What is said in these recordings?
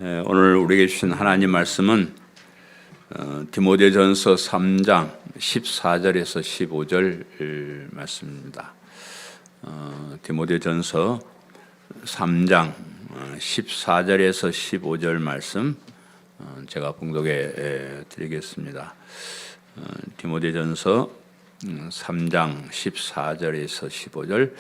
오늘 우리에게 주신 하나님 말씀은 디모데전서 3장 14절에서 15절 말씀입니다. 디모데전서 3장 14절에서 15절 말씀 제가 봉독해 드리겠습니다. 디모데전서 3장 14절에서 15절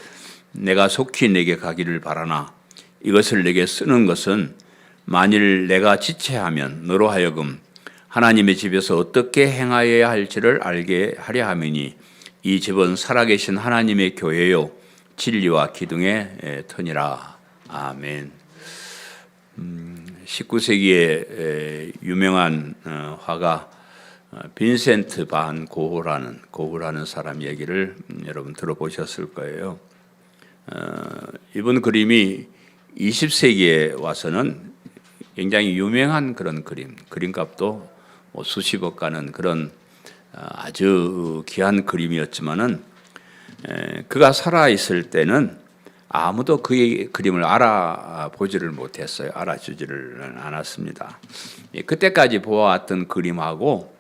내가 속히 내게 가기를 바라나 이것을 내게 쓰는 것은 만일 내가 지체하면 너로 하여금 하나님의 집에서 어떻게 행하여야 할지를 알게 하려 함이니 이 집은 살아계신 하나님의 교회요 진리와 기둥의 터니라. 아멘. 19세기의 유명한 화가 빈센트 반 고흐라는 사람 얘기를 여러분 들어보셨을 거예요. 이번 그림이 20세기에 와서는 굉장히 유명한 그런 그림값도 수십억 가는 그런 아주 귀한 그림이었지만은 그가 살아있을 때는 아무도 그의 그림을 알아보지를 못했어요. 알아주지를 않았습니다. 그때까지 보아왔던 그림하고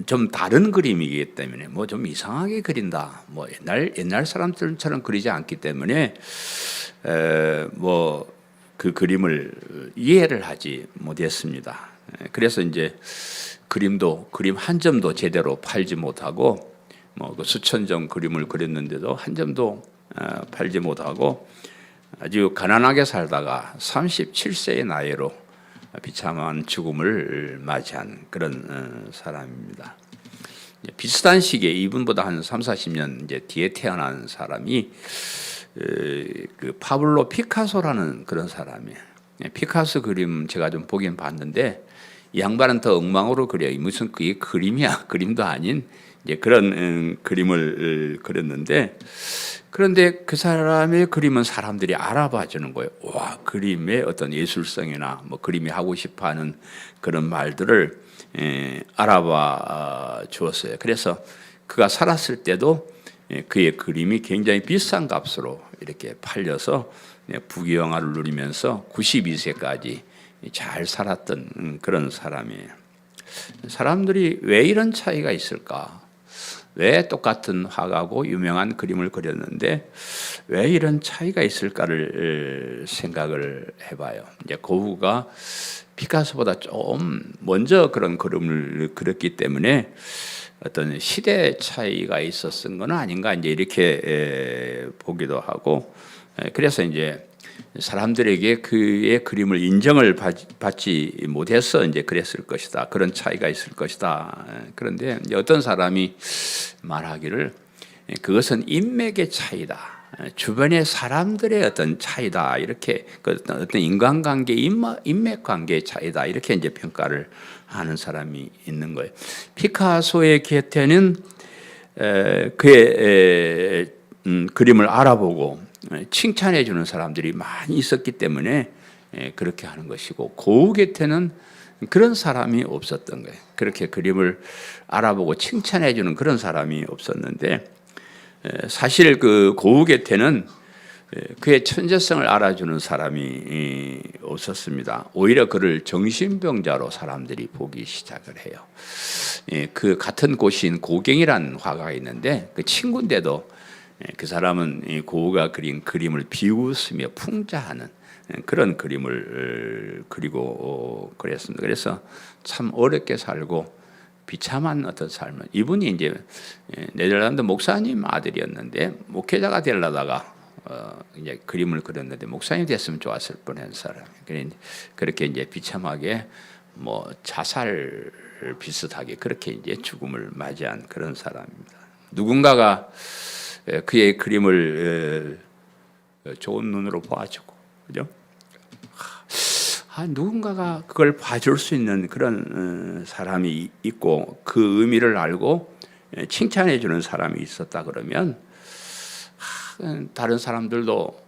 좀 다른 그림이기 때문에 뭐 좀 이상하게 그린다. 뭐 옛날 사람들처럼 그리지 않기 때문에 뭐 그 그림을 이해를 하지 못했습니다. 그래서 이제 그림 한 점도 제대로 팔지 못하고 뭐 그 수천 점 그림을 그렸는데도 한 점도 팔지 못하고 아주 가난하게 살다가 37세의 나이로 비참한 죽음을 맞이한 그런 사람입니다. 비슷한 시기에 이분보다 한 30-40년 이제 뒤에 태어난 사람이 그 파블로 피카소라는 그런 사람이에요. 피카소 그림 제가 좀 보긴 봤는데 이 양반은 더 엉망으로 그려요. 무슨 그게 그림이야? 그림도 아닌 이제 그런 그림을 그렸는데 그런데 그 사람의 그림은 사람들이 알아봐 주는 거예요. 와, 그림의 어떤 예술성이나 뭐 그림이 하고 싶어하는 그런 말들을 알아봐 주었어요. 그래서 그가 살았을 때도 그의 그림이 굉장히 비싼 값으로 이렇게 팔려서 부귀영화를 누리면서 92세까지 잘 살았던 그런 사람이에요. 사람들이 왜 이런 차이가 있을까? 왜 똑같은 화가고 유명한 그림을 그렸는데 왜 이런 차이가 있을까를 생각을 해봐요. 이제 고흐가 피카소보다 좀 먼저 그런 그림을 그렸기 때문에 어떤 시대 차이가 있었던 건 아닌가 이제 이렇게 보기도 하고 그래서 이제 사람들에게 그의 그림을 인정을 받지 못해서 이제 그랬을 것이다. 그런 차이가 있을 것이다. 그런데 이제 어떤 사람이 말하기를 그것은 인맥의 차이다. 주변의 사람들의 어떤 차이다. 이렇게 어떤 인간관계, 인맥 관계의 차이다. 이렇게 이제 평가를 하는 사람이 있는 거예요. 피카소의 곁에는 그의 그림을 알아보고 칭찬해 주는 사람들이 많이 있었기 때문에 그렇게 하는 것이고 고흐 곁에는 그런 사람이 없었던 거예요. 그렇게 그림을 알아보고 칭찬해 주는 그런 사람이 없었는데 사실 그 고흐 곁에는 그의 천재성을 알아주는 사람이 없었습니다. 오히려 그를 정신병자로 사람들이 보기 시작을 해요. 그 같은 고시인 고갱이라는 화가가 있는데 그 친구인데도 그 사람은 고흐가 그린 그림을 비웃으며 풍자하는 그런 그림을 그리고 그랬습니다. 그래서 참 어렵게 살고 비참한 어떤 삶을 이분이 이제 네덜란드 목사님 아들이었는데 목회자가 되려다가 이제 그림을 그렸는데 목사님 됐으면 좋았을 뻔한 사람. 그렇게 이제 비참하게 뭐 자살 비슷하게 그렇게 이제 죽음을 맞이한 그런 사람입니다. 누군가가 그의 그림을 좋은 눈으로 봐주고, 그죠? 누군가가 그걸 봐줄 수 있는 그런 사람이 있고 그 의미를 알고 칭찬해주는 사람이 있었다 그러면 다른 사람들도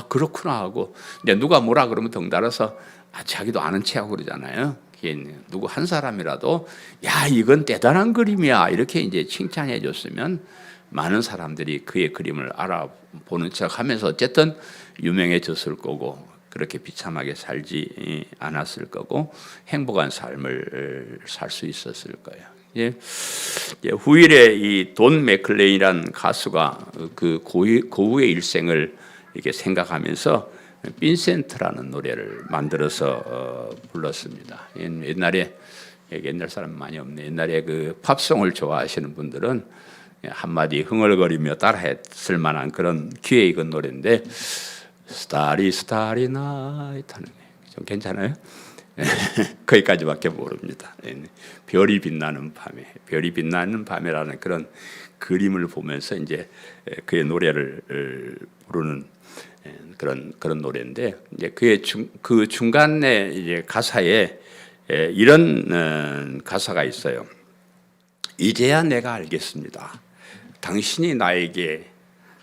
그렇구나 하고 근데 누가 뭐라 그러면 덩달아서 자기도 아는 체하고 그러잖아요. 누구 한 사람이라도 야 이건 대단한 그림이야 이렇게 이제 칭찬해줬으면 많은 사람들이 그의 그림을 알아보는 척하면서 어쨌든 유명해졌을 거고 그렇게 비참하게 살지 않았을 거고 행복한 삶을 살 수 있었을 거예요. 후일에 이 돈 맥클레인이라는 가수가 그 고우의 일생을 이렇게 생각하면서 빈센트라는 노래를 만들어서 불렀습니다. 옛날 사람 많이 없네. 옛날에 그 팝송을 좋아하시는 분들은 한마디 흥얼거리며 따라했을 만한 그런 귀에 익은 노래인데, 스타리 스타리 나이트 하는 좀 괜찮아요? 거기까지밖에 모릅니다. 별이 빛나는 밤에, 별이 빛나는 밤에라는 그런 그림을 보면서 이제 그의 노래를 부르는 그런 노래인데, 이제 그 중간에 이제 가사에 이런 가사가 있어요. 이제야 내가 알겠습니다. 당신이 나에게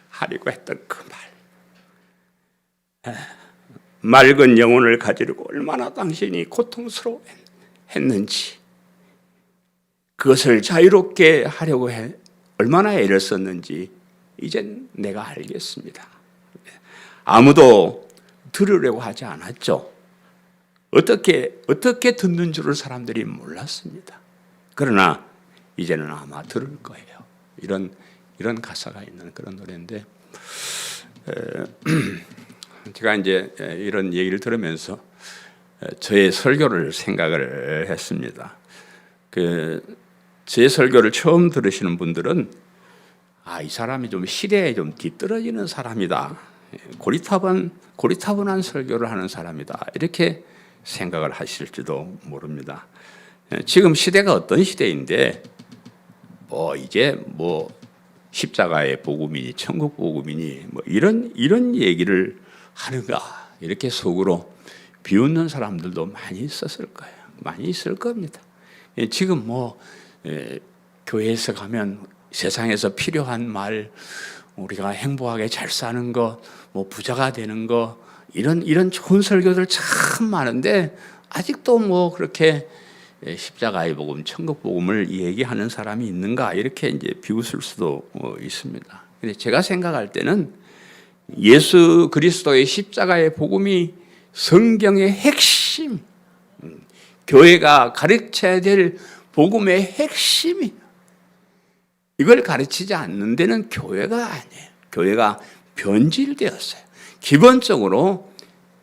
하려고 했던 그 말. 맑은 영혼을 가지려고 얼마나 당신이 고통스러워했는지, 그것을 자유롭게 하려고 얼마나 애를 썼는지 이젠 내가 알겠습니다. 아무도 들으려고 하지 않았죠. 어떻게 듣는 줄을 사람들이 몰랐습니다. 그러나 이제는 아마 들을 거예요. 이런 가사가 있는 그런 노래인데, 제가 이제 이런 얘기를 들으면서 저의 설교를 생각을 했습니다. 제 설교를 처음 들으시는 분들은 이 사람이 좀 시대에 좀 뒤떨어지는 사람이다. 고리타분한 설교를 하는 사람이다. 이렇게 생각을 하실지도 모릅니다. 지금 시대가 어떤 시대인데 이제 십자가의 복음이니 천국 복음이니 이런 얘기를 하는가, 이렇게 속으로 비웃는 사람들도 많이 있었을 거예요. 많이 있을 겁니다. 지금 교회에서 가면 세상에서 필요한 말, 우리가 행복하게 잘 사는 거, 부자가 되는 거, 이런 좋은 설교들 참 많은데 아직도 그렇게 십자가의 복음, 천국 복음을 얘기하는 사람이 있는가, 이렇게 이제 비웃을 수도 있습니다. 근데 제가 생각할 때는 예수 그리스도의 십자가의 복음이 성경의 핵심, 교회가 가르쳐야 될 복음의 핵심이, 이걸 가르치지 않는 데는 교회가 아니에요. 교회가 변질되었어요. 기본적으로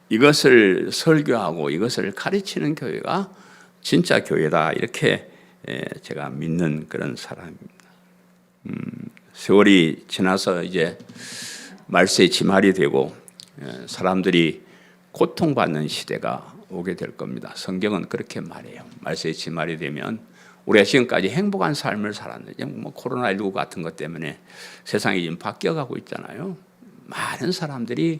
이것을 설교하고 이것을 가르치는 교회가 진짜 교회다, 이렇게 제가 믿는 그런 사람입니다. 세월이 지나서 이제 말세의 지말이 되고 사람들이 고통받는 시대가 오게 될 겁니다. 성경은 그렇게 말해요. 말세의 지말이 되면, 우리가 지금까지 행복한 삶을 살았는데 코로나19 같은 것 때문에 세상이 지금 바뀌어가고 있잖아요. 많은 사람들이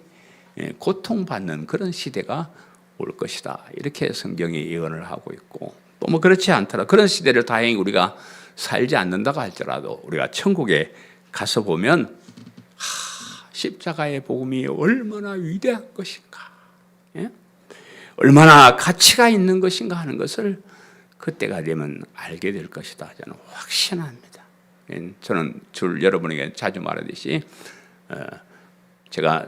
고통받는 그런 시대가 올 것이다, 이렇게 성경이 예언을 하고 있고, 또 그렇지 않더라, 그런 시대를 다행히 우리가 살지 않는다고 할지라도 우리가 천국에 가서 보면 십자가의 복음이 얼마나 위대한 것인가, 얼마나 가치가 있는 것인가 하는 것을 그때가 되면 알게 될 것이다, 저는 확신합니다. 저는 여러분에게 자주 말하듯이 제가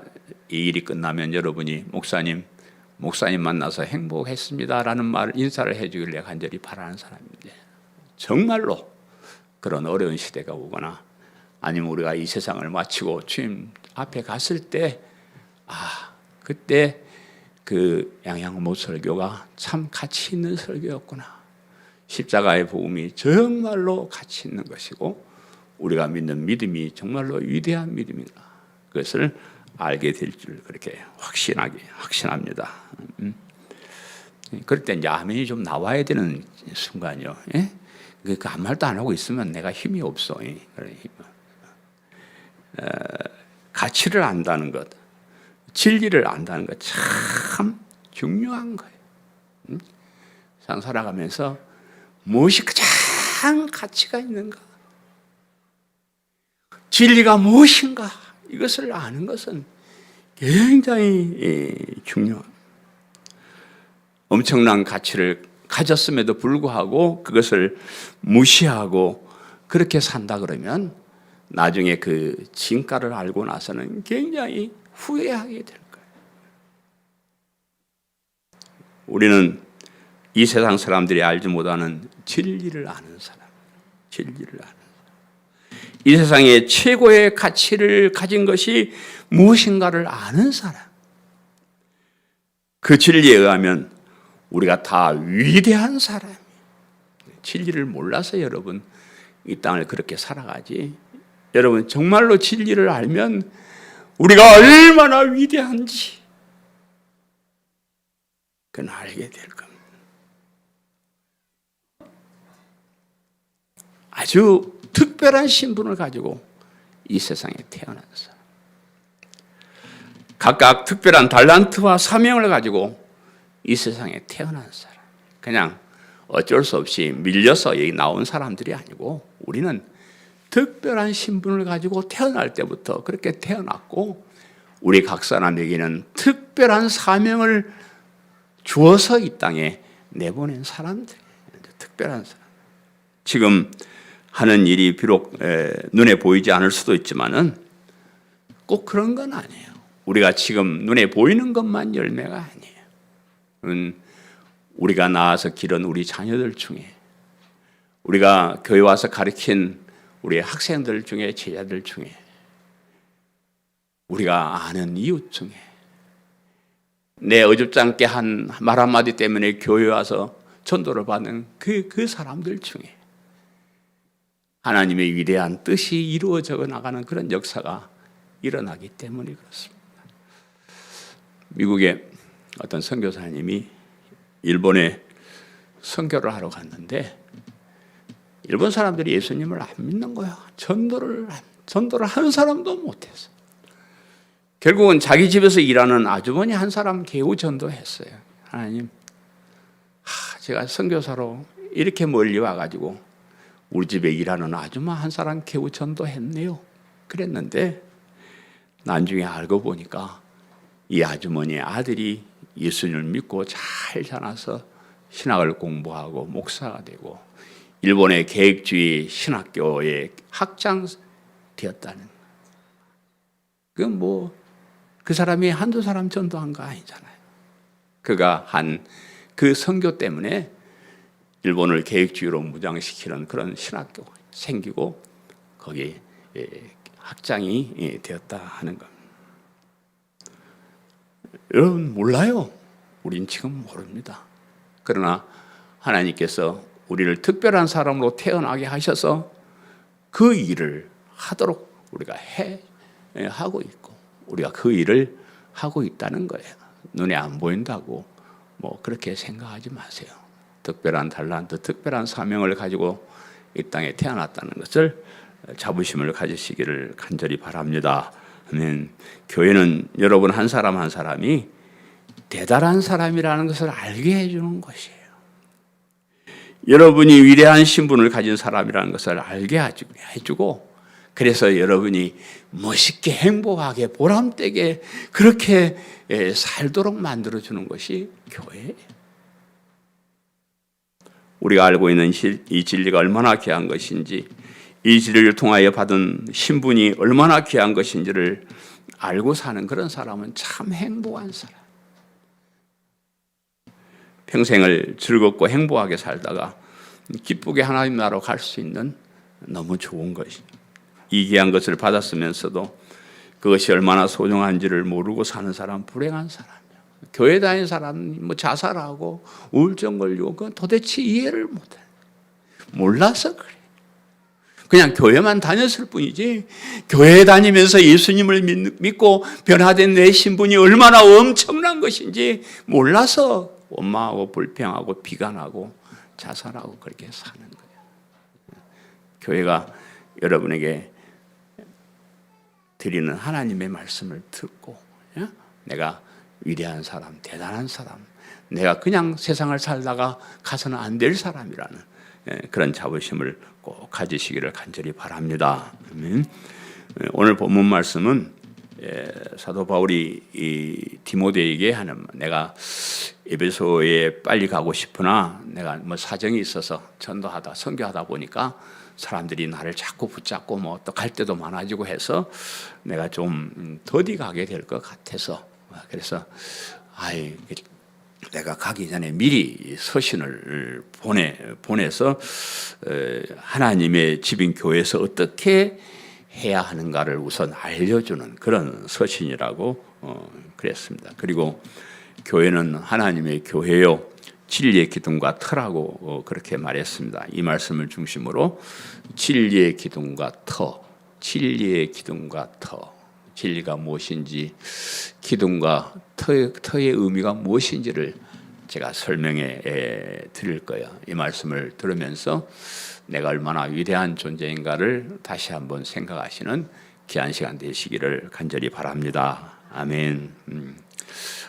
이 일이 끝나면 여러분이 목사님 만나서 행복했습니다라는 말을, 인사를 해주길 내가 간절히 바라는 사람인데, 정말로 그런 어려운 시대가 오거나 아니면 우리가 이 세상을 마치고 주님 앞에 갔을 때 그때 그 양양모 설교가 참 가치 있는 설교였구나, 십자가의 복음이 정말로 가치 있는 것이고 우리가 믿는 믿음이 정말로 위대한 믿음이다, 그것을 알게 될 줄 그렇게 확신합니다. 그럴 때 이제 아멘이 좀 나와야 되는 순간이요. 그 아무 말도 안 하고 있으면 내가 힘이 없어. 가치를 안다는 것, 진리를 안다는 것 참 중요한 거예요. 상 살아가면서 무엇이 가장 가치가 있는가, 진리가 무엇인가, 이것을 아는 것은 굉장히 중요합니다. 엄청난 가치를 가졌음에도 불구하고 그것을 무시하고 그렇게 산다 그러면 나중에 그 진가를 알고 나서는 굉장히 후회하게 될 거예요. 우리는 이 세상 사람들이 알지 못하는 진리를 아는 사람, 진리를 아는 사람. 이 세상의 최고의 가치를 가진 것이 무엇인가를 아는 사람. 그 진리에 의하면 우리가 다 위대한 사람. 진리를 몰라서 여러분 이 땅을 그렇게 살아가지. 여러분 정말로 진리를 알면 우리가 얼마나 위대한지 그건 알게 될 겁니다. 아주 특별한 신분을 가지고 이 세상에 태어난 사람. 각각 특별한 달란트와 사명을 가지고 이 세상에 태어난 사람. 그냥 어쩔 수 없이 밀려서 여기 나온 사람들이 아니고 우리는 특별한 신분을 가지고 태어날 때부터 그렇게 태어났고 우리 각 사람에게는 특별한 사명을 주어서 이 땅에 내보낸 사람들. 특별한 사람. 지금 하는 일이 비록 눈에 보이지 않을 수도 있지만은 꼭 그런 건 아니에요. 우리가 지금 눈에 보이는 것만 열매가 아니에요. 우리가 낳아서 기른 우리 자녀들 중에, 우리가 교회 와서 가르친 우리 학생들 중에, 제자들 중에, 우리가 아는 이웃 중에, 내 어줍지 않게 한 말 한마디 때문에 교회 와서 전도를 받는 그 사람들 중에 하나님의 위대한 뜻이 이루어져 나가는 그런 역사가 일어나기 때문에 그렇습니다. 미국의 어떤 선교사님이 일본에 선교를 하러 갔는데 일본 사람들이 예수님을 안 믿는 거야. 전도를 한 사람도 못했어. 결국은 자기 집에서 일하는 아주머니 한 사람 겨우 전도했어요. 하나님, 제가 선교사로 이렇게 멀리 와가지고 우리 집에 일하는 아줌마 한 사람 겨우 전도했네요. 그랬는데 나중에 알고 보니까 이 아주머니의 아들이 예수님을 믿고 잘 자라서 신학을 공부하고 목사가 되고 일본의 계획주의 신학교의 학장 되었다는. 그건 그 사람이 한두 사람 전도한 거 아니잖아요. 그가 한 그 선교 때문에 일본을 계획주의로 무장시키는 그런 신학교가 생기고 거기에 학장이 되었다 하는 겁니다. 여러분 몰라요. 우린 지금 모릅니다. 그러나 하나님께서 우리를 특별한 사람으로 태어나게 하셔서 그 일을 하도록 우리가 하고 있고 우리가 그 일을 하고 있다는 거예요. 눈에 안 보인다고 그렇게 생각하지 마세요. 특별한 달란트, 특별한 사명을 가지고 이 땅에 태어났다는 것을 자부심을 가지시기를 간절히 바랍니다. 교회는 여러분 한 사람 한 사람이 대단한 사람이라는 것을 알게 해주는 것이에요. 여러분이 위대한 신분을 가진 사람이라는 것을 알게 해주고 그래서 여러분이 멋있게 행복하게 보람되게 그렇게 살도록 만들어주는 것이 교회예요. 우리가 알고 있는 이 진리가 얼마나 귀한 것인지 이 진리를 통하여 받은 신분이 얼마나 귀한 것인지를 알고 사는 그런 사람은 참 행복한 사람. 평생을 즐겁고 행복하게 살다가 기쁘게 하나님 나라로 갈 수 있는 너무 좋은 것이죠. 이 귀한 것을 받았으면서도 그것이 얼마나 소중한지를 모르고 사는 사람 불행한 사람이야. 교회 다니는 사람 자살하고 우울증 걸리고 그건 도대체 이해를 못해. 몰라서 그래. 그냥 교회만 다녔을 뿐이지 교회 다니면서 예수님을 믿고 변화된 내 신분이 얼마나 엄청난 것인지 몰라서 원망하고 불평하고 비관하고 자살하고 그렇게 사는 거예요. 교회가 여러분에게 드리는 하나님의 말씀을 듣고 내가 위대한 사람, 대단한 사람, 내가 그냥 세상을 살다가 가서는 안 될 사람이라는 그런 자부심을 꼭 가지시기를 간절히 바랍니다. 오늘 본문 말씀은 사도 바울이 이 디모데에게 하는 내가 에베소에 빨리 가고 싶으나 내가 사정이 있어서 전도하다 선교하다 보니까 사람들이 나를 자꾸 붙잡고 또 갈 때도 많아지고 해서 내가 좀 더디 가게 될 것 같아서 그래서 내가 가기 전에 미리 서신을 보내서 하나님의 집인 교회에서 어떻게 해야 하는가를 우선 알려주는 그런 서신이라고 그랬습니다. 그리고 교회는 하나님의 교회요 진리의 기둥과 터라고 그렇게 말했습니다. 이 말씀을 중심으로 진리의 기둥과 터, 진리의 기둥과 터, 진리가 무엇인지 기둥과 터의 의미가 무엇인지를 제가 설명해 드릴 거예요. 이 말씀을 들으면서 내가 얼마나 위대한 존재인가를 다시 한번 생각하시는 귀한 시간 되시기를 간절히 바랍니다. 아멘.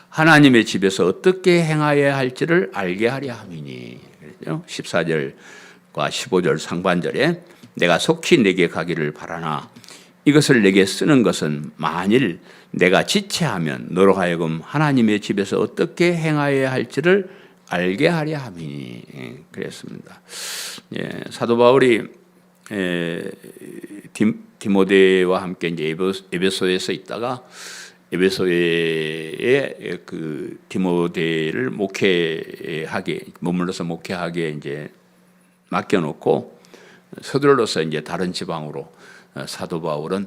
하나님의 집에서 어떻게 행하여야 할지를 알게 하려 함이니. 14절과 15절 상반절에 내가 속히 내게 가기를 바라나 이것을 내게 쓰는 것은 만일 내가 지체하면 너로 하여금 하나님의 집에서 어떻게 행하여야 할지를 알게 하려 함이니. 그랬습니다. 사도 바울이 디모데와 함께 이제 에베소에서 있다가 에베소에 그 디모데를 목회하게 머물러서 목회하게 이제 맡겨놓고 서둘러서 이제 다른 지방으로 사도 바울은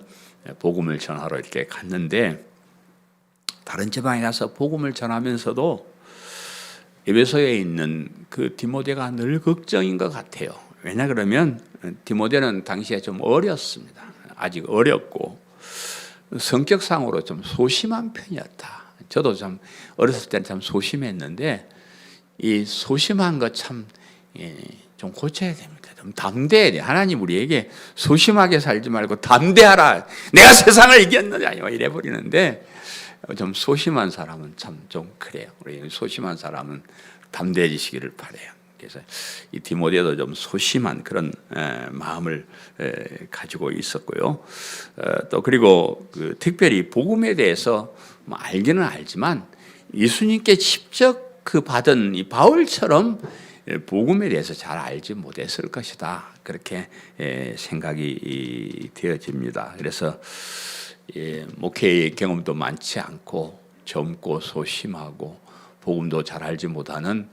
복음을 전하러 이렇게 갔는데 다른 지방에 가서 복음을 전하면서도 에베소에 있는 그 디모데가 늘 걱정인 것 같아요. 왜냐 그러면 디모데는 당시에 좀 어렸습니다. 아직 어렸고 성격상으로 좀 소심한 편이었다. 저도 좀 어렸을 때는 참 소심했는데 이 소심한 거 참 좀 고쳐야 됩니다. 좀 담대해야 돼. 하나님 우리에게 소심하게 살지 말고 담대하라. 내가 세상을 이겼느냐 이래 버리는데 좀 소심한 사람은 참 좀 그래요. 우리 소심한 사람은 담대해지시기를 바라요. 그래서 이 디모데도 좀 소심한 그런 마음을 가지고 있었고요. 또 그리고 그 특별히 복음에 대해서 뭐 알기는 알지만 예수님께 직접 그 받은 이 바울처럼 복음에 대해서 잘 알지 못했을 것이다. 그렇게 생각이 되어집니다. 그래서 목회의 경험도 많지 않고 젊고 소심하고 복음도 잘 알지 못하는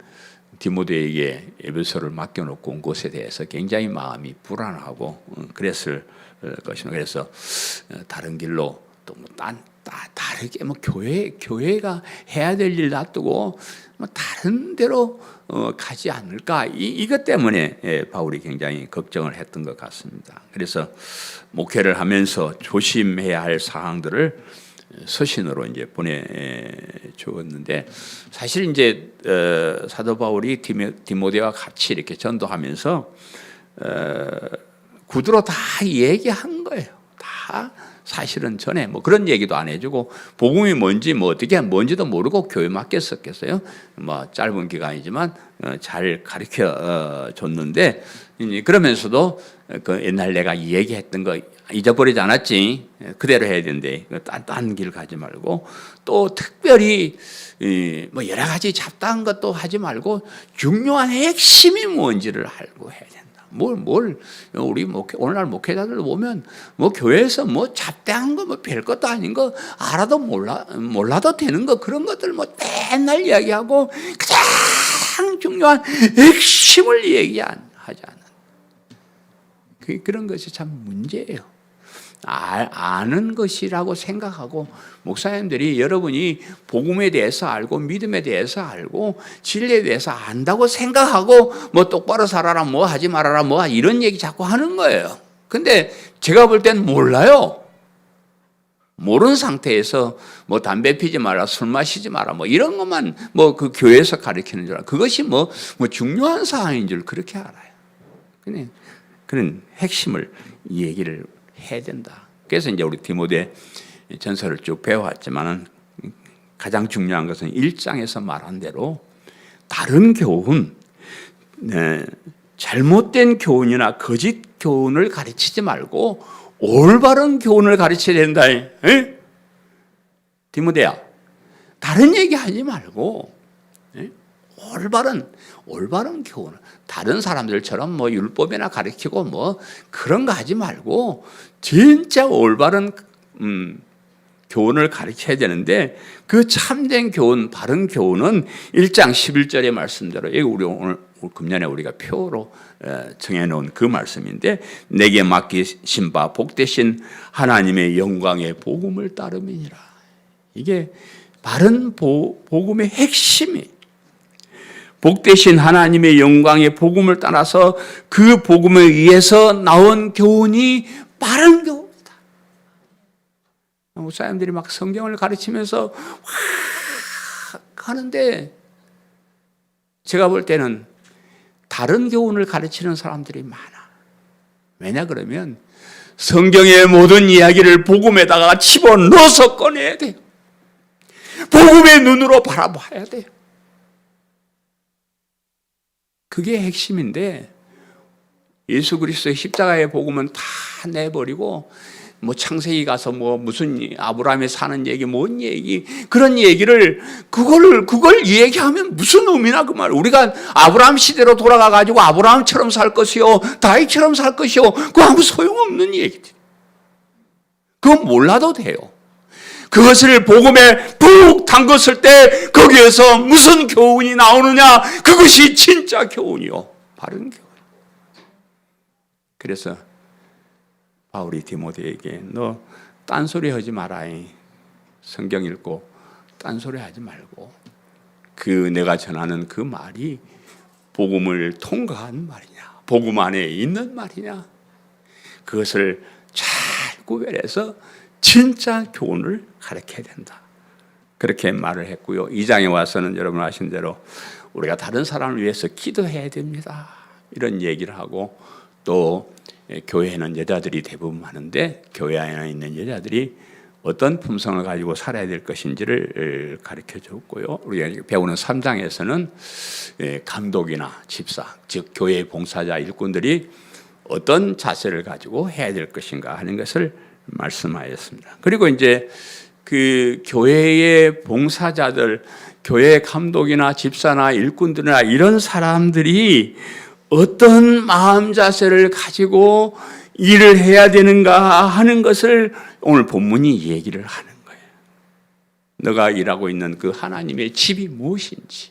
디모데에게 에베소를 맡겨놓고 온 것에 대해서 굉장히 마음이 불안하고 그랬을 것입니다. 그래서 다른 길로 또 뭐 다르게 뭐 교회가 해야 될 일 놔두고 뭐 다른 데로 가지 않을까 이것 때문에 바울이 굉장히 걱정을 했던 것 같습니다. 그래서 목회를 하면서 조심해야 할 사항들을 서신으로 이제 보내주었는데 사실 이제 사도 바울이 디모데와 같이 이렇게 전도하면서 구두로 다 얘기한 거예요. 다 사실은 전에 뭐 그런 얘기도 안 해주고 복음이 뭔지 뭐 어떻게 뭔지도 모르고 교회 맡겼었겠어요. 뭐 짧은 기간이지만 잘 가르쳐 줬는데 그러면서도 그 옛날 내가 얘기했던 거 잊어버리지 않았지. 그대로 해야 되는데 딴 길 가지 말고 또 특별히 뭐 여러 가지 잡다한 것도 하지 말고 중요한 핵심이 뭔지를 알고 해야 된다. 우리 오늘날 목회자들 보면 뭐 교회에서 뭐 잡다한 거 뭐 별것도 아닌 거 알아도 몰라도 되는 거 그런 것들 뭐 맨날 이야기하고 가장 중요한 핵심을 얘기하지 않는 그런 것이 참 문제예요. 아는 것이라고 생각하고 목사님들이 여러분이 복음에 대해서 알고 믿음에 대해서 알고 진리에 대해서 안다고 생각하고 뭐 똑바로 살아라 뭐 하지 말아라 뭐 이런 얘기 자꾸 하는 거예요. 근데 제가 볼 땐 몰라요. 모르는 상태에서 뭐 담배 피지 마라 술 마시지 마라 뭐 이런 것만 뭐 그 교회에서 가르치는 줄 알아요. 그것이 뭐 중요한 사항인 줄 그렇게 알아요. 근데 그런 핵심을 얘기를 해야 된다. 그래서 이제 우리 디모데 전서를 쭉 배워왔지만은 가장 중요한 것은 1장에서 말한 대로 다른 교훈, 잘못된 교훈이나 거짓 교훈을 가르치지 말고 올바른 교훈을 가르쳐야 된다. 에? 디모데야, 다른 얘기 하지 말고 올바른 교훈. 다른 사람들처럼 뭐 율법이나 가르치고 뭐 그런 거 하지 말고 진짜 올바른 교훈을 가르쳐야 되는데 그 참된 교훈, 바른 교훈은 1장 11절의 말씀대로 여기 우리 오늘 금년에 우리가 표로 정해놓은 그 말씀인데 내게 맡기신 바 복되신 하나님의 영광의 복음을 따름이니라. 이게 바른 복음의 핵심이 복되신 하나님의 영광의 복음을 따라서 그 복음에 의해서 나온 교훈이 바른 교훈이다. 목사님들이 막 성경을 가르치면서 하는데 제가 볼 때는 다른 교훈을 가르치는 사람들이 많아. 왜냐 그러면 성경의 모든 이야기를 복음에다가 집어넣어서 꺼내야 돼요. 복음의 눈으로 바라봐야 돼요. 그게 핵심인데 예수 그리스도의 십자가의 복음은 다 내버리고 뭐 창세기 가서 뭐 무슨 아브라함이 사는 얘기 뭔 얘기 그런 얘기를 그걸 얘기하면 무슨 의미나 그 말. 우리가 아브라함 시대로 돌아가 가지고 아브라함처럼 살 것이요 다윗처럼 살 것이요 그거 아무 소용없는 얘기지. 그건 몰라도 돼요. 그것을 복음에 푹 담궜을 때 거기에서 무슨 교훈이 나오느냐 그것이 진짜 교훈이요 바른 교훈. 그래서 바울이 디모데에게 너 딴소리 하지 마라. 성경 읽고 딴소리 하지 말고 그 내가 전하는 그 말이 복음을 통과한 말이냐 복음 안에 있는 말이냐 그것을 잘 구별해서 진짜 교훈을 가르쳐야 된다. 그렇게 말을 했고요. 2장에 와서는 여러분 아시는 대로 우리가 다른 사람을 위해서 기도해야 됩니다. 이런 얘기를 하고 또 교회에는 여자들이 대부분 많은데 교회 안에 있는 여자들이 어떤 품성을 가지고 살아야 될 것인지를 가르쳐 줬고요. 우리가 배우는 3장에서는 감독이나 집사, 즉 교회 봉사자 일꾼들이 어떤 자세를 가지고 해야 될 것인가 하는 것을 말씀하였습니다. 그리고 이제 그 교회의 봉사자들, 교회 감독이나 집사나 일꾼들이나 이런 사람들이 어떤 마음 자세를 가지고 일을 해야 되는가 하는 것을 오늘 본문이 얘기를 하는 거예요. 너가 일하고 있는 그 하나님의 집이 무엇인지,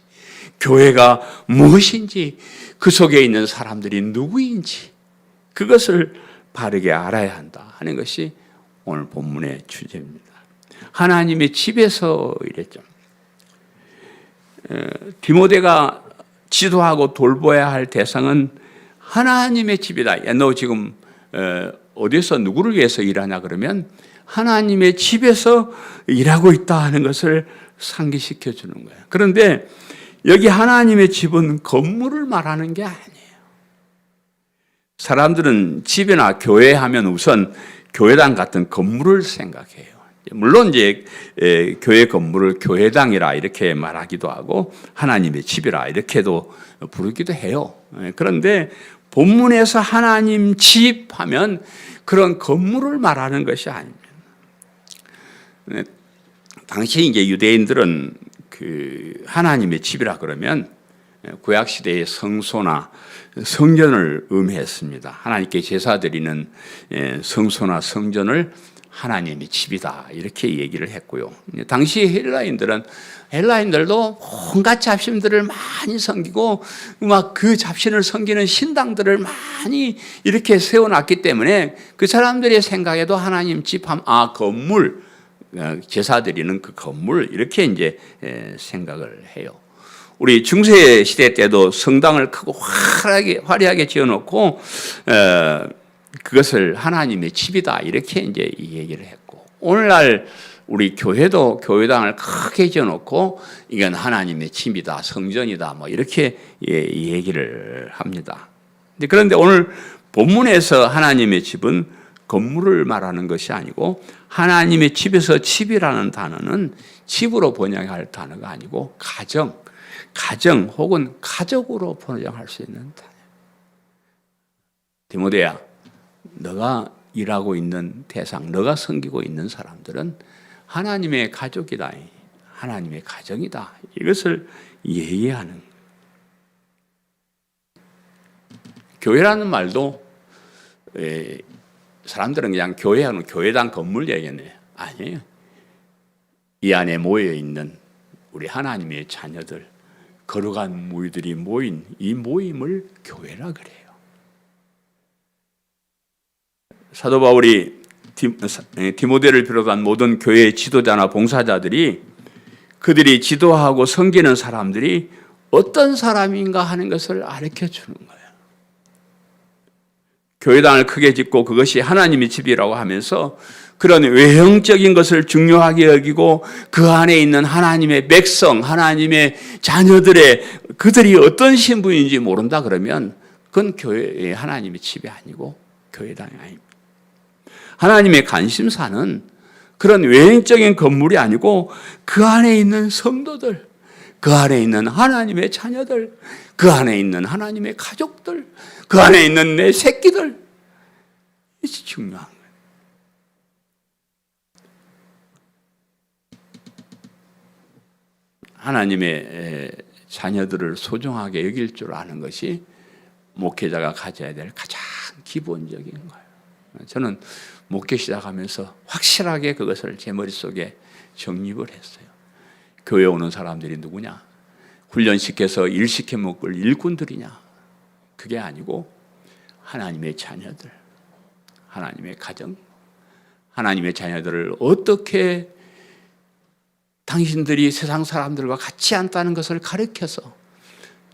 교회가 무엇인지, 그 속에 있는 사람들이 누구인지 그것을 바르게 알아야 한다 하는 것이 오늘 본문의 주제입니다. 하나님의 집에서 이랬죠. 디모데가 지도하고 돌봐야 할 대상은 하나님의 집이다. 야, 너 지금 어디서 누구를 위해서 일하냐 그러면 하나님의 집에서 일하고 있다 하는 것을 상기시켜 주는 거예요. 그런데 여기 하나님의 집은 건물을 말하는 게 아니에요. 사람들은 집이나 교회 하면 우선 교회당 같은 건물을 생각해요. 물론 이제 교회 건물을 교회당이라 이렇게 말하기도 하고 하나님의 집이라 이렇게도 부르기도 해요. 그런데 본문에서 하나님 집 하면 그런 건물을 말하는 것이 아닙니다. 당시 이제 유대인들은 그 하나님의 집이라 그러면 구약 시대의 성소나 성전을 의미했습니다. 하나님께 제사 드리는 성소나 성전을 하나님의 집이다 이렇게 얘기를 했고요. 당시 헬라인들도 온갖 잡신들을 많이 섬기고 막 그 잡신을 섬기는 신당들을 많이 이렇게 세워놨기 때문에 그 사람들의 생각에도 하나님 집함 건물 제사 드리는 그 건물 이렇게 이제 생각을 해요. 우리 중세 시대 때도 성당을 크고 화려하게 지어놓고 그것을 하나님의 집이다 이렇게 이제 얘기를 했고 오늘날 우리 교회도 교회당을 크게 지어놓고 이건 하나님의 집이다 성전이다 뭐 이렇게 얘기를 합니다. 그런데 오늘 본문에서 하나님의 집은 건물을 말하는 것이 아니고 하나님의 집에서 집이라는 단어는 집으로 번역할 단어가 아니고 가정 혹은 가족으로 번역할 수 있는 단어예요. 디모데야, 너가 일하고 있는 대상, 너가 섬기고 있는 사람들은 하나님의 가족이다, 하나님의 가정이다. 이것을 얘기하는 거예요. 교회라는 말도 사람들은 그냥 교회하는 교회당 건물 얘기네. 아니에요. 이 안에 모여 있는 우리 하나님의 자녀들, 거룩한 무리들이 모인 이 모임을 교회라 그래요. 사도 바울이 디모데를 비롯한 모든 교회의 지도자나 봉사자들이 그들이 지도하고 섬기는 사람들이 어떤 사람인가 하는 것을 가르쳐 주는 거예요. 교회당을 크게 짓고 그것이 하나님의 집이라고 하면서 그런 외형적인 것을 중요하게 여기고 그 안에 있는 하나님의 백성, 하나님의 자녀들의 그들이 어떤 신분인지 모른다 그러면 그건 교회의 하나님의 집이 아니고 교회당이 아닙니다. 하나님의 관심사는 그런 외형적인 건물이 아니고 그 안에 있는 성도들, 그 안에 있는 하나님의 자녀들, 그 안에 있는 하나님의 가족들, 그 안에 있는 내 새끼들, 이것이 중요한 거예요. 하나님의 자녀들을 소중하게 여길 줄 아는 것이 목회자가 가져야 될 가장 기본적인 거예요. 저는 목회 시작하면서 확실하게 그것을 제 머릿속에 정립을 했어요. 교회 오는 사람들이 누구냐? 훈련시켜서 일시켜 먹을 일꾼들이냐? 그게 아니고 하나님의 자녀들, 하나님의 가정, 하나님의 자녀들을 어떻게 당신들이 세상 사람들과 같이 앉다는 것을 가르쳐서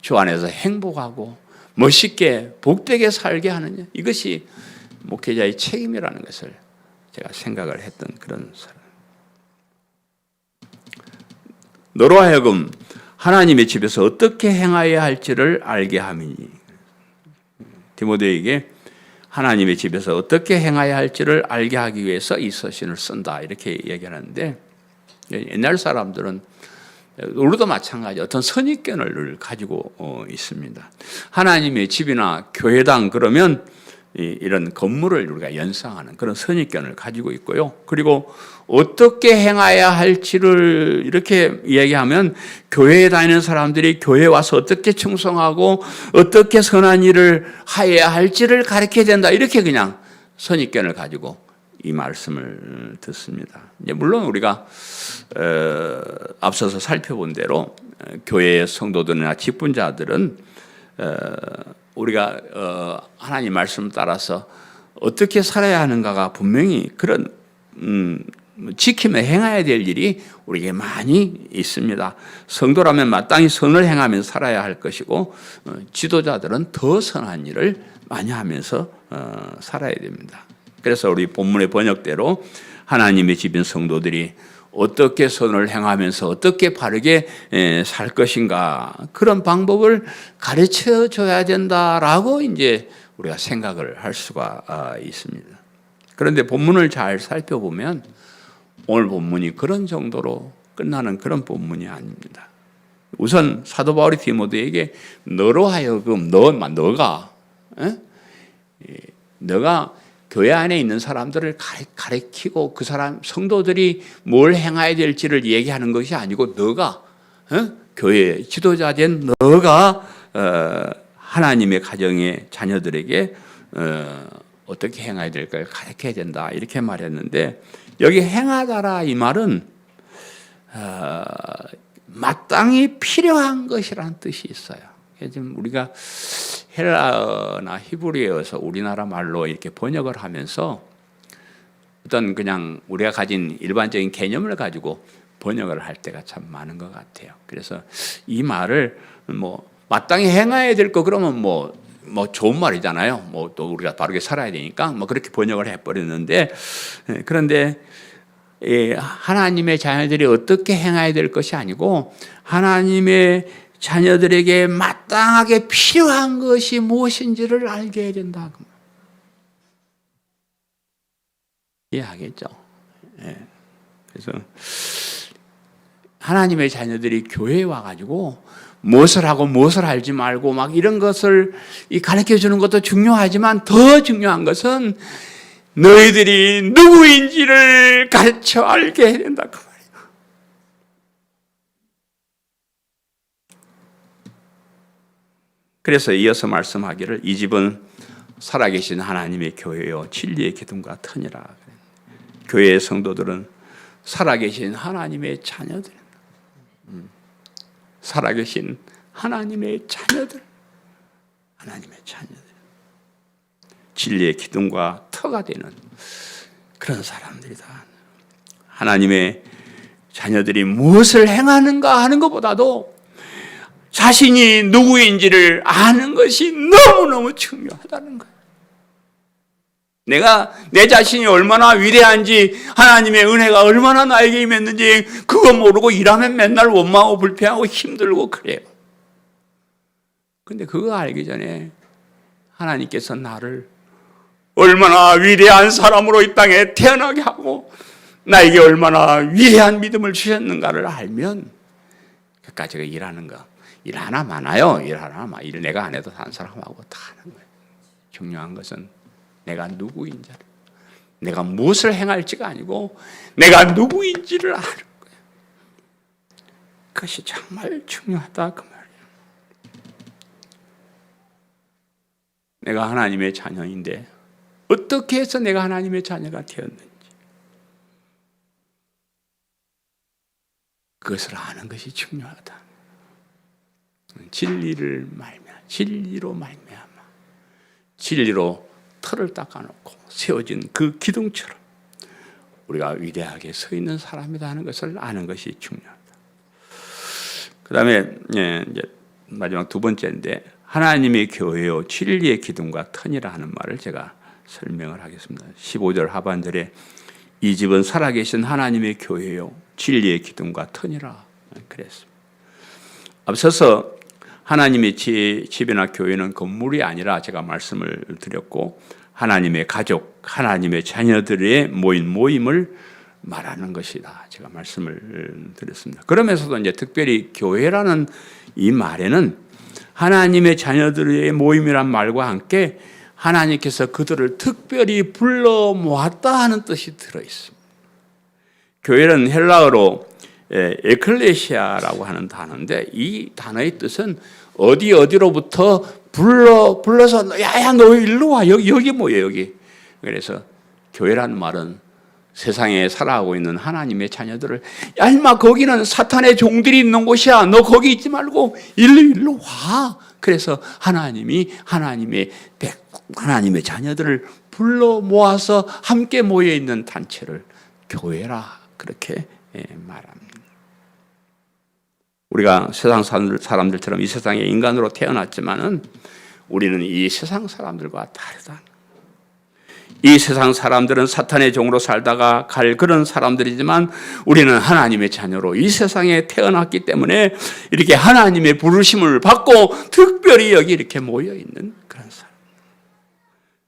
주 안에서 행복하고 멋있게 복되게 살게 하느냐. 이것이 목회자의 책임이라는 것을 제가 생각을 했던 그런 사람. 너로 하여금 하나님의 집에서 어떻게 행하여야 할지를 알게 함이니. 디모데에게 하나님의 집에서 어떻게 행하여야 할지를 알게 하기 위해서 이 서신을 쓴다 이렇게 얘기하는데, 옛날 사람들은 우리도 마찬가지 어떤 선입견을 가지고 있습니다. 하나님의 집이나 교회당 그러면 이런 건물을 우리가 연상하는 그런 선입견을 가지고 있고요. 그리고 어떻게 행해야 할지를 이렇게 이야기하면 교회에 다니는 사람들이 교회에 와서 어떻게 충성하고 어떻게 선한 일을 하여야 할지를 가르쳐야 된다. 이렇게 그냥 선입견을 가지고 이 말씀을 듣습니다. 물론 우리가 앞서서 살펴본 대로 교회의 성도들이나 직분자들은 우리가 하나님 말씀 따라서 어떻게 살아야 하는가가 분명히 그런 지키며 행해야 될 일이 우리에게 많이 있습니다. 성도라면 마땅히 선을 행하며 살아야 할 것이고 지도자들은 더 선한 일을 많이 하면서 살아야 됩니다. 그래서 우리 본문의 번역대로 하나님의 집인 성도들이 어떻게 선을 행하면서 어떻게 바르게 살 것인가 그런 방법을 가르쳐 줘야 된다라고 이제 우리가 생각을 할 수가 있습니다. 그런데 본문을 잘 살펴보면 오늘 본문이 그런 정도로 끝나는 그런 본문이 아닙니다. 우선 사도 바울이 디모데에게 너로 하여금 너가 교회 안에 있는 사람들을 가르치고 그 사람 성도들이 뭘 행해야 될지를 얘기하는 것이 아니고 너가 교회 지도자된 너가 하나님의 가정의 자녀들에게 어떻게 행해야 될까를 가르쳐야 된다 이렇게 말했는데, 여기 행하다라 이 말은 마땅히 필요한 것이라는 뜻이 있어요. 지금 우리가 헬라어나 히브리어에서 우리나라 말로 이렇게 번역을 하면서 어떤 그냥 우리가 가진 일반적인 개념을 가지고 번역을 할 때가 참 많은 것 같아요. 그래서 이 말을 마땅히 행해야 될 거 그러면 좋은 말이잖아요. 또 우리가 바르게 살아야 되니까 그렇게 번역을 해버렸는데, 그런데 하나님의 자녀들이 어떻게 행해야 될 것이 아니고 하나님의 자녀들에게 마땅하게 필요한 것이 무엇인지를 알게 해야 된다. 이해하겠죠? 그래서 하나님의 자녀들이 교회에 와가지고 무엇을 하고 무엇을 알지 말고 이런 것을 가르쳐 주는 것도 중요하지만 더 중요한 것은 너희들이 누구인지를 가르쳐 알게 해야 된다. 그 말이에요. 그래서 이어서 말씀하기를 이 집은 살아계신 하나님의 교회요 진리의 기둥과 터니라. 교회의 성도들은 살아계신 하나님의 자녀들, 살아계신 하나님의 자녀들, 하나님의 자녀들, 진리의 기둥과 터가 되는 그런 사람들이다. 하나님의 자녀들이 무엇을 행하는가 하는 것보다도 자신이 누구인지를 아는 것이 너무너무 중요하다는 거예요. 내가 내 자신이 얼마나 위대한지, 하나님의 은혜가 얼마나 나에게 임했는지 그거 모르고 일하면 맨날 원망하고 불평하고 힘들고 그래요. 근데 그거 알기 전에 하나님께서 나를 얼마나 위대한 사람으로 이 땅에 태어나게 하고 나에게 얼마나 위대한 믿음을 주셨는가를 알면 그까지가 일하는 거, 일 하나 많아요. 일 하나 많아. 일 내가 안 해도 다른 사람하고 다 하는 거예요. 중요한 것은 내가 누구인지, 내가 무엇을 행할지가 아니고 내가 누구인지를 아는 거예요. 그것이 정말 중요하다 그 말이에요. 내가 하나님의 자녀인데 어떻게 해서 내가 하나님의 자녀가 되었는지 그것을 아는 것이 중요하다. 진리를 말미암아, 진리로 말미암아, 진리로 틀을 닦아놓고 세워진 그 기둥처럼 우리가 위대하게 서 있는 사람이다 하는 것을 아는 것이 중요하다. 그 다음에 이제 마지막 두 번째인데, 하나님의 교회요 진리의 기둥과 터니라 하는 말을 제가 설명을 하겠습니다. 15절 하반절에 이 집은 살아계신 하나님의 교회요 진리의 기둥과 터니라 그랬습니다. 앞서서 하나님의 집이나 교회는 건물이 아니라 제가 말씀을 드렸고, 하나님의 가족, 하나님의 자녀들의 모임을 말하는 것이다. 제가 말씀을 드렸습니다. 그러면서도 이제 특별히 교회라는 이 말에는 하나님의 자녀들의 모임이란 말과 함께 하나님께서 그들을 특별히 불러 모았다 하는 뜻이 들어있습니다. 교회는 헬라어로 에클레시아라고 하는 단어인데, 이 단어의 뜻은 어디로부터 불러서 야야 너 일로 와, 여기 뭐예요 여기. 그래서 교회라는 말은 세상에 살아가고 있는 하나님의 자녀들을, 야 임마 거기는 사탄의 종들이 있는 곳이야, 너 거기 있지 말고 일로 와. 그래서 하나님의 자녀들을 불러 모아서 함께 모여 있는 단체를 교회라 그렇게 말합니다. 우리가 세상 사람들처럼 이 세상에 인간으로 태어났지만은 우리는 이 세상 사람들과 다르다. 이 세상 사람들은 사탄의 종으로 살다가 갈 그런 사람들이지만 우리는 하나님의 자녀로 이 세상에 태어났기 때문에 이렇게 하나님의 부르심을 받고 특별히 여기 이렇게 모여 있는 그런 사람.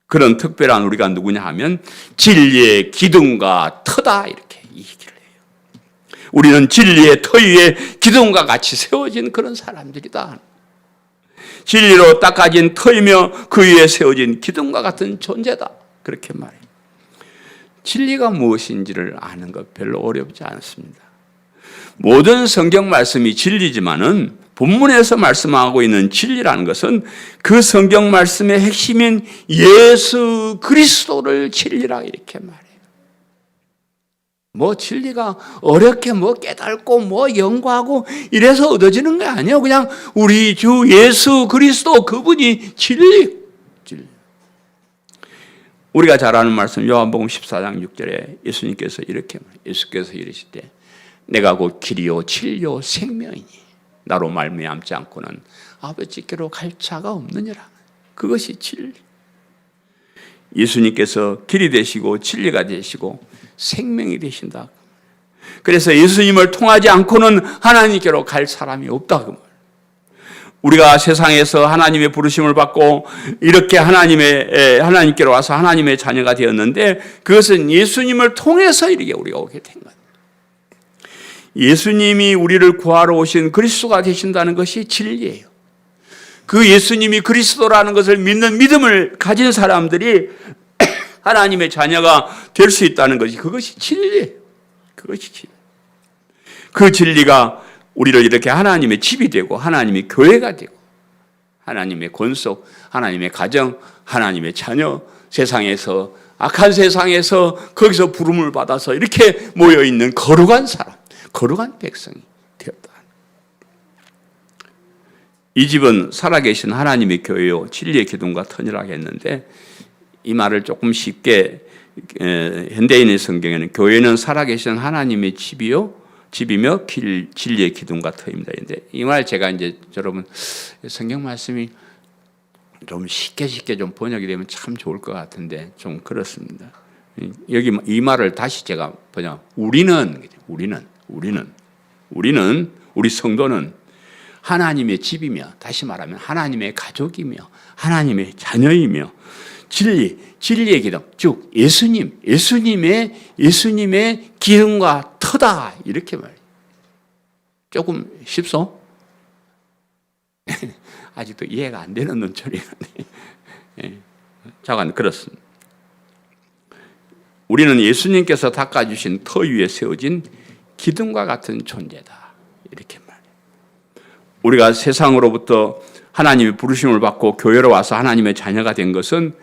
그런 특별한 우리가 누구냐 하면 진리의 기둥과 터다 이렇게 얘기를 해요. 우리는 진리의 터 위에 기둥과 같이 세워진 그런 사람들이다. 진리로 닦아진 터이며 그 위에 세워진 기둥과 같은 존재다. 그렇게 말해요. 진리가 무엇인지를 아는 것 별로 어렵지 않습니다. 모든 성경 말씀이 진리지만은 본문에서 말씀하고 있는 진리라는 것은 그 성경 말씀의 핵심인 예수 그리스도를 진리라 이렇게 말해요. 뭐 진리가 어렵게 뭐 깨닫고 뭐 연구하고 이래서 얻어지는 게 아니에요. 그냥 우리 주 예수 그리스도 그분이 진리. 우리가 잘 아는 말씀 요한복음 14장 6절에 예수님께서 이렇게 예수께서 이르실 때 내가 곧 길이요 진리요 생명이니 나로 말미암지 않고는 아버지께로 갈 자가 없느니라. 그것이 진리. 예수님께서 길이 되시고 진리가 되시고 생명이 되신다. 그래서 예수님을 통하지 않고는 하나님께로 갈 사람이 없다. 그 말. 우리가 세상에서 하나님의 부르심을 받고 이렇게 하나님께로 와서 하나님의 자녀가 되었는데 그것은 예수님을 통해서 이렇게 우리가 오게 된 거예요. 예수님이 우리를 구하러 오신 그리스도가 되신다는 것이 진리예요. 그 예수님이 그리스도라는 것을 믿는 믿음을 가진 사람들이 하나님의 자녀가 될 수 있다는 것이 그것이 진리예요. 그것이 진리. 그 진리가 우리를 이렇게 하나님의 집이 되고 하나님의 교회가 되고 하나님의 권속, 하나님의 가정, 하나님의 자녀, 세상에서 악한 세상에서 거기서 부름을 받아서 이렇게 모여있는 거룩한 사람, 거룩한 백성이 되었다. 이 집은 살아계신 하나님의 교회요 진리의 기둥과 터니라고 했는데, 이 말을 조금 쉽게 현대인의 성경에는 교회는 살아계신 하나님의 집이며 진리의 기둥과 터입니다. 근데 이 말 제가 이제 여러분 성경 말씀이 좀 쉽게 좀 번역이 되면 참 좋을 것 같은데 좀 그렇습니다. 여기 이 말을 다시 제가 우리는 우리 성도는 하나님의 집이며, 다시 말하면 하나님의 가족이며 하나님의 자녀이며 진리의 기둥, 즉 예수님의 기둥과 터다, 이렇게 말해요. 조금 쉽소? 아직도 이해가 안 되는 눈초리가. 잠깐 그렇습니다. 우리는 예수님께서 닦아주신 터 위에 세워진 기둥과 같은 존재다, 이렇게 말해요. 우리가 세상으로부터 하나님의 부르심을 받고 교회로 와서 하나님의 자녀가 된 것은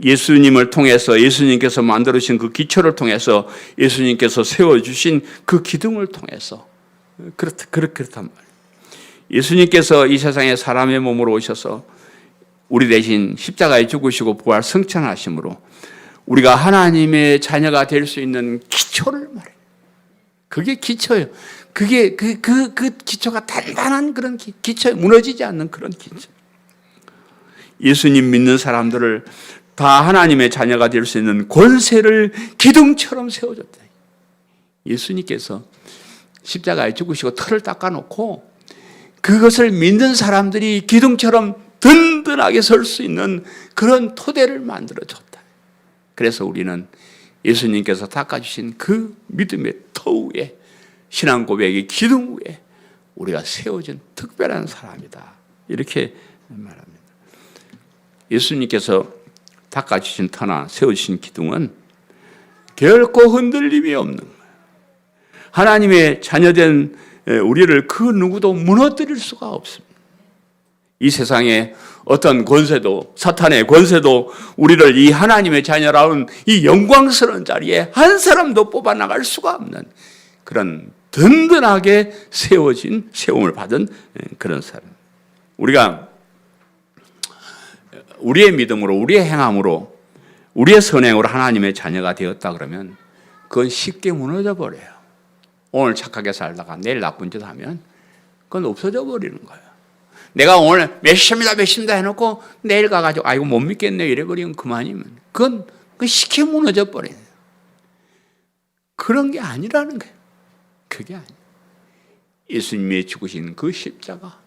예수님을 통해서, 예수님께서 만들어주신 그 기초를 통해서, 예수님께서 세워주신 그 기둥을 통해서 그렇단 말이에요. 예수님께서 이 세상에 사람의 몸으로 오셔서 우리 대신 십자가에 죽으시고 부활 승천하심으로 우리가 하나님의 자녀가 될 수 있는 기초를 말해요. 그게 기초예요. 그게 그 기초가 단단한 그런 기초에 무너지지 않는 그런 기초. 예수님 믿는 사람들을 다 하나님의 자녀가 될 수 있는 권세를 기둥처럼 세워줬다. 예수님께서 십자가에 죽으시고 털을 닦아놓고 그것을 믿는 사람들이 기둥처럼 든든하게 설 수 있는 그런 토대를 만들어줬다. 그래서 우리는 예수님께서 닦아주신 그 믿음의 터 위에, 신앙 고백의 기둥 위에 우리가 세워진 특별한 사람이다, 이렇게 말합니다. 예수님께서 닦아주신 터나 세워주신 기둥은 결코 흔들림이 없는 거예요. 하나님의 자녀된 우리를 그 누구도 무너뜨릴 수가 없습니다. 이 세상에 어떤 권세도, 사탄의 권세도 우리를 이 하나님의 자녀라는 이 영광스러운 자리에 한 사람도 뽑아나갈 수가 없는 그런 든든하게 세워진, 세움을 받은 그런 사람. 우리가 우리의 믿음으로, 우리의 행함으로, 우리의 선행으로 하나님의 자녀가 되었다 그러면 그건 쉽게 무너져 버려요. 오늘 착하게 살다가 내일 나쁜 짓 하면 그건 없어져 버리는 거예요. 내가 오늘 몇십니다 해놓고 내일 가가지고 아이고 못 믿겠네 이래버리면 그만이면 그건 쉽게 무너져 버려요. 그런 게 아니라는 거예요. 그게 아니에요. 예수님이 죽으신 그 십자가,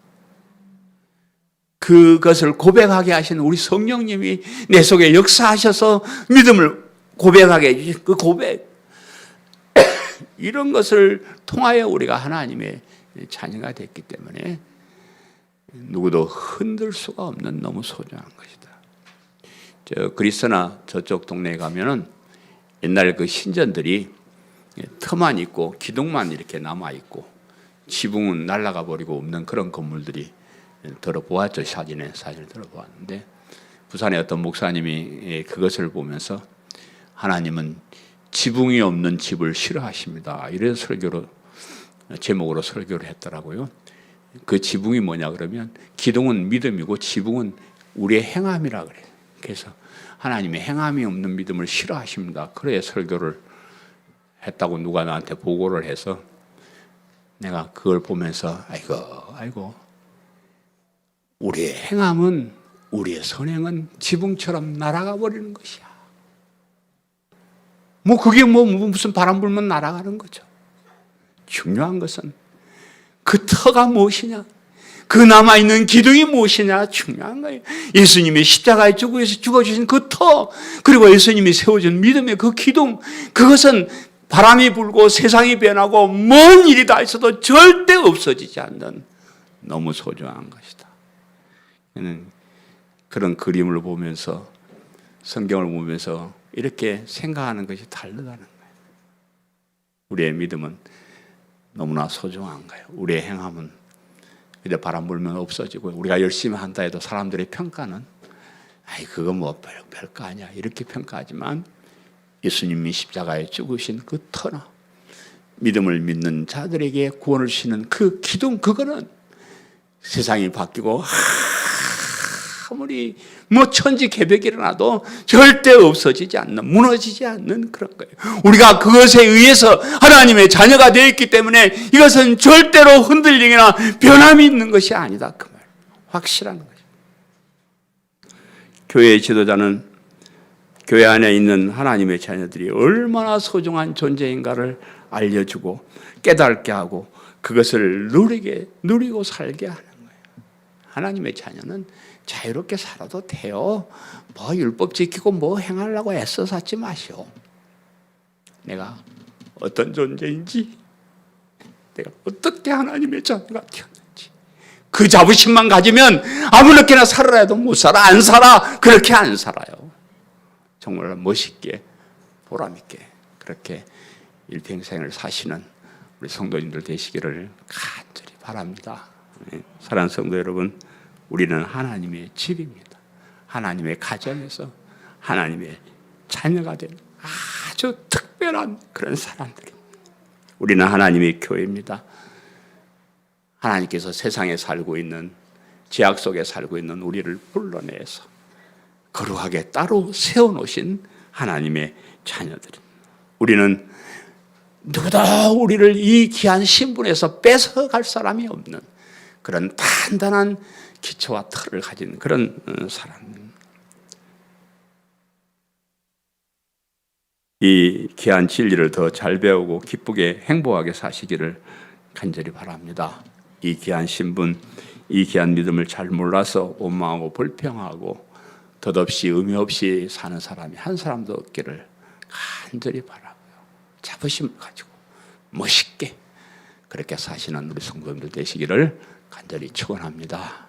그것을 고백하게 하신 우리 성령님이 내 속에 역사하셔서 믿음을 고백하게 해주신 그 고백, 이런 것을 통하여 우리가 하나님의 자녀가 됐기 때문에 누구도 흔들 수가 없는 너무 소중한 것이다. 저 그리스나 저쪽 동네에 가면은 옛날 그 신전들이 터만 있고 기둥만 이렇게 남아 있고 지붕은 날아가 버리고 없는 그런 건물들이 들어보았죠. 사진을 들어보았는데 부산의 어떤 목사님이 그것을 보면서 하나님은 지붕이 없는 집을 싫어하십니다, 이런 제목으로 설교를 했더라고요. 그 지붕이 뭐냐 그러면 기둥은 믿음이고 지붕은 우리의 행함이라 그래요. 그래서 하나님의 행함이 없는 믿음을 싫어하십니다, 그래 설교를 했다고 누가 나한테 보고를 해서 내가 그걸 보면서 아이고 우리의 행함은, 우리의 선행은 지붕처럼 날아가 버리는 것이야. 그게 무슨 바람 불면 날아가는 거죠. 중요한 것은 그 터가 무엇이냐, 그 남아있는 기둥이 무엇이냐, 중요한 거예요. 예수님이 십자가에 죽어주신 그 터, 그리고 예수님이 세워준 믿음의 그 기둥, 그것은 바람이 불고 세상이 변하고 먼 일이 다 있어도 절대 없어지지 않는 너무 소중한 것이다. 그런 그림을 보면서, 성경을 보면서 이렇게 생각하는 것이 다르다는 거예요. 우리의 믿음은 너무나 소중한 거예요. 우리의 행함은 그냥 바람 불면 없어지고, 우리가 열심히 한다 해도 사람들의 평가는 그건 별거 아니야 이렇게 평가하지만, 예수님이 십자가에 죽으신 그 터너, 믿음을 믿는 자들에게 구원을 주시는 그 기둥, 그거는 세상이 바뀌고 아무리 천지 개벽이 일어나도 절대 없어지지 않는, 무너지지 않는 그런 거예요. 우리가 그것에 의해서 하나님의 자녀가 되어 있기 때문에 이것은 절대로 흔들리거나 변함이 있는 것이 아니다, 그 말. 확실한 거죠. 교회의 지도자는 교회 안에 있는 하나님의 자녀들이 얼마나 소중한 존재인가를 알려주고 깨닫게 하고 그것을 누리고 살게 하는 거예요. 하나님의 자녀는 자유롭게 살아도 돼요. 뭐 율법 지키고 뭐 행하려고 애써 찾지 마시오. 내가 어떤 존재인지, 내가 어떻게 하나님의 자녀가 되었는지, 그 자부심만 가지면 아무렇게나 살아라 해도 못 살아. 안 살아. 그렇게 안 살아요. 정말 멋있게 보람있게 그렇게 일평생을 사시는 우리 성도님들 되시기를 간절히 바랍니다. 사랑하는 성도 여러분, 우리는 하나님의 집입니다. 하나님의 가정에서 하나님의 자녀가 된 아주 특별한 그런 사람들입니다. 우리는 하나님의 교회입니다. 하나님께서 세상에 살고 있는, 죄악 속에 살고 있는 우리를 불러내서 거룩하게 따로 세워놓으신 하나님의 자녀들입니다. 우리는 누구도 우리를 이 귀한 신분에서 뺏어갈 사람이 없는 그런 단단한 기초와 틀을 가진 그런 사람입니다. 이 귀한 진리를 더 잘 배우고 기쁘게 행복하게 사시기를 간절히 바랍니다. 이 귀한 신분, 이 귀한 믿음을 잘 몰라서 원망하고 불평하고 덧없이 의미 없이 사는 사람이 한 사람도 없기를 간절히 바라고요. 자부심을 가지고 멋있게 그렇게 사시는 우리 성도님들 되시기를 간절히 축원합니다.